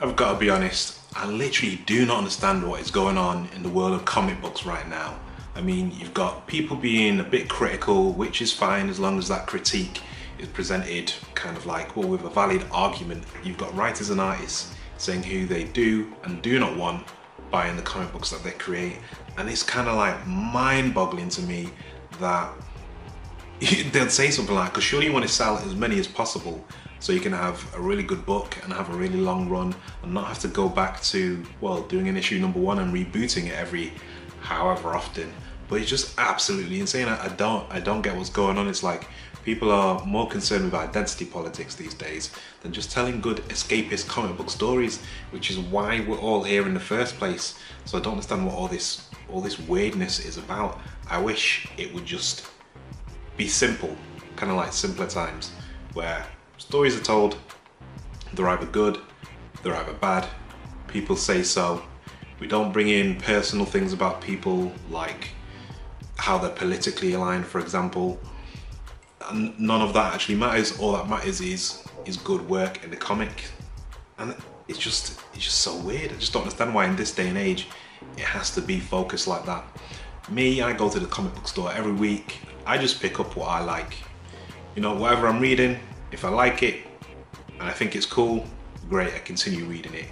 I've got to be honest, I literally do not understand what is going on in the world of comic books right now. I mean, you've got people being a bit critical, which is fine as long as that critique is presented kind of like, well, with a valid argument. You've got writers and artists saying who they do and do not want buying the comic books that they create. And it's kind of like mind-boggling to me that they'll say something like, because surely you want to sell as many as possible so you can have a really good book and have a really long run and not have to go back to, well, doing an issue #1 and rebooting it every however often. But it's just absolutely insane. I don't get what's going on. It's like people are more concerned with identity politics these days than just telling good escapist comic book stories, which is why we're all here in the first place. So I don't understand what all this weirdness is about. I wish it would just be simple, kind of like simpler times, where stories are told, they're either good, they're either bad, people say so. We don't bring in personal things about people, like how they're politically aligned, for example. And none of that actually matters. All that matters is good work in the comic. And it's just so weird. I just don't understand why in this day and age it has to be focused like that. Me, I go to the comic book store every week. I just pick up what I like. You know, whatever I'm reading, if I like it and I think it's cool, great, I continue reading it.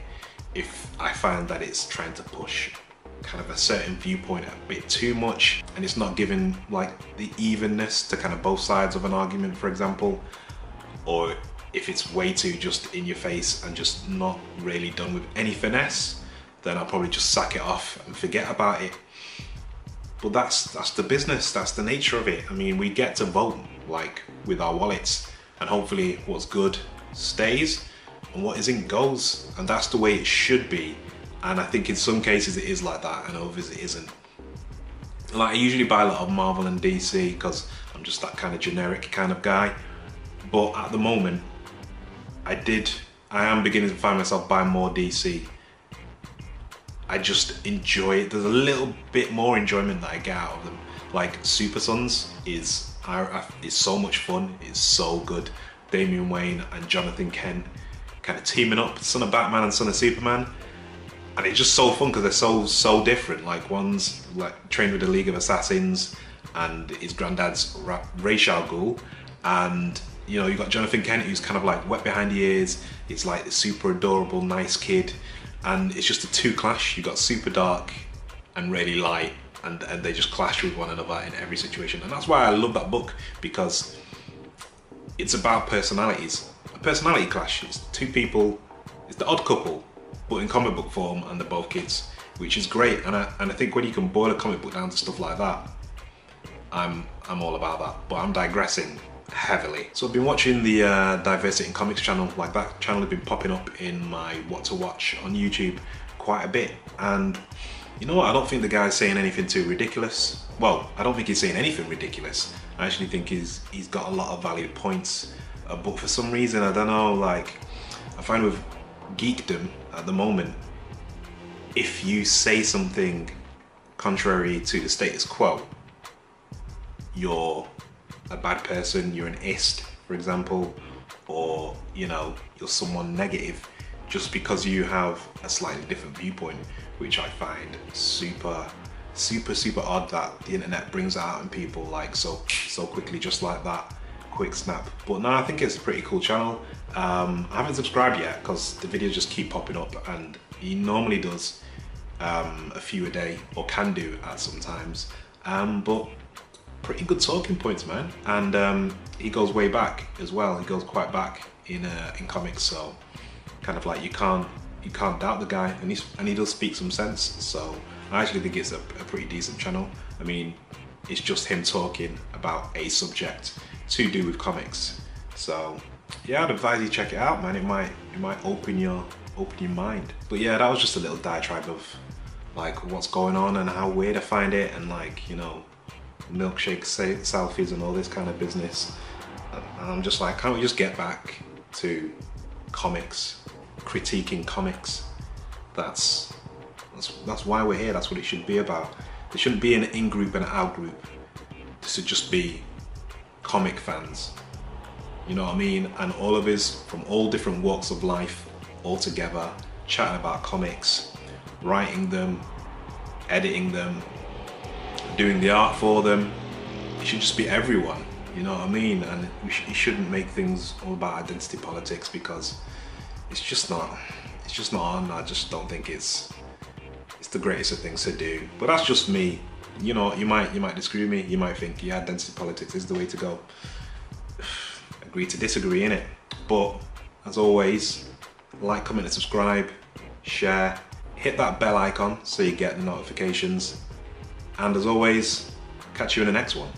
If I find that it's trying to push kind of a certain viewpoint a bit too much and it's not giving like the evenness to kind of both sides of an argument, for example, or if it's way too just in your face and just not really done with any finesse, then I'll probably just sack it off and forget about it. But that's the business, that's the nature of it. I mean, we get to vote like with our wallets, and hopefully what's good stays and what isn't goes, and that's the way it should be. And I think in some cases it is like that, and others it isn't. Like, I usually buy a lot of Marvel and DC because I'm just that kind of generic kind of guy. But at the moment, I am beginning to find myself buying more DC. I just enjoy it. There's a little bit more enjoyment that I get out of them. Like Super Sons is so much fun. It's so good. Damian Wayne and Jonathan Kent kind of teaming up, son of Batman and son of Superman. And it's just so fun because they're so different. Like, one's like trained with the League of Assassins and his granddad's Ra's al Ghul, and you know, you've got Jonathan Kent, who's kind of like wet behind the ears. He's like a super adorable, nice kid, and it's just a two clash. You've got super dark and really light, and they just clash with one another in every situation. And that's why I love that book, because it's about personalities. A personality clash. It's two people, it's the odd couple, but in comic book form, and they're both kids, which is great. And I think when you can boil a comic book down to stuff like that, I'm all about that. But I'm digressing heavily. So I've been watching the Diversity in Comics channel. Like, that channel has been popping up in my what to watch on YouTube quite a bit. And you know what? I don't think the guy's saying anything too ridiculous. Well, I don't think he's saying anything ridiculous. I actually think he's got a lot of valid points. But for some reason, I don't know, like, I find with geekdom at the moment, if you say something contrary to the status quo, you're a bad person, you're an ist, for example, or, you know, you're someone negative just because you have a slightly different viewpoint, which I find super odd that the internet brings out in people like so quickly, just like that. Quick snap. But no, I think it's a pretty cool channel. I haven't subscribed yet because the videos just keep popping up, and he normally does a few a day, or can do at some times. But pretty good talking points, man. And he goes way back as well. He goes quite back in comics, so kind of like you can't doubt the guy, and he does speak some sense. So I actually think it's a pretty decent channel. I mean, it's just him talking about a subject to do with comics. So yeah, I'd advise you check it out, man. It might open your mind. But yeah, that was just a little diatribe of like what's going on and how weird I find it, and like, you know, milkshake selfies and all this kind of business. And I'm just like, can't we just get back to comics, critiquing comics? That's why we're here. That's what it should be about. There shouldn't be an in-group and an out-group. This should just be comic fans, you know what I mean? And all of us from all different walks of life all together, chatting about comics, writing them, editing them, doing the art for them. It should just be everyone, you know what I mean? And you shouldn't make things all about identity politics, because it's just not on. I just don't think it's the greatest of things to do. But that's just me. You know, you might disagree with me. You might think, yeah, identity politics is the way to go. Agree to disagree, innit? But as always, like, comment and subscribe, share, hit that bell icon so you get the notifications. And as always, catch you in the next one.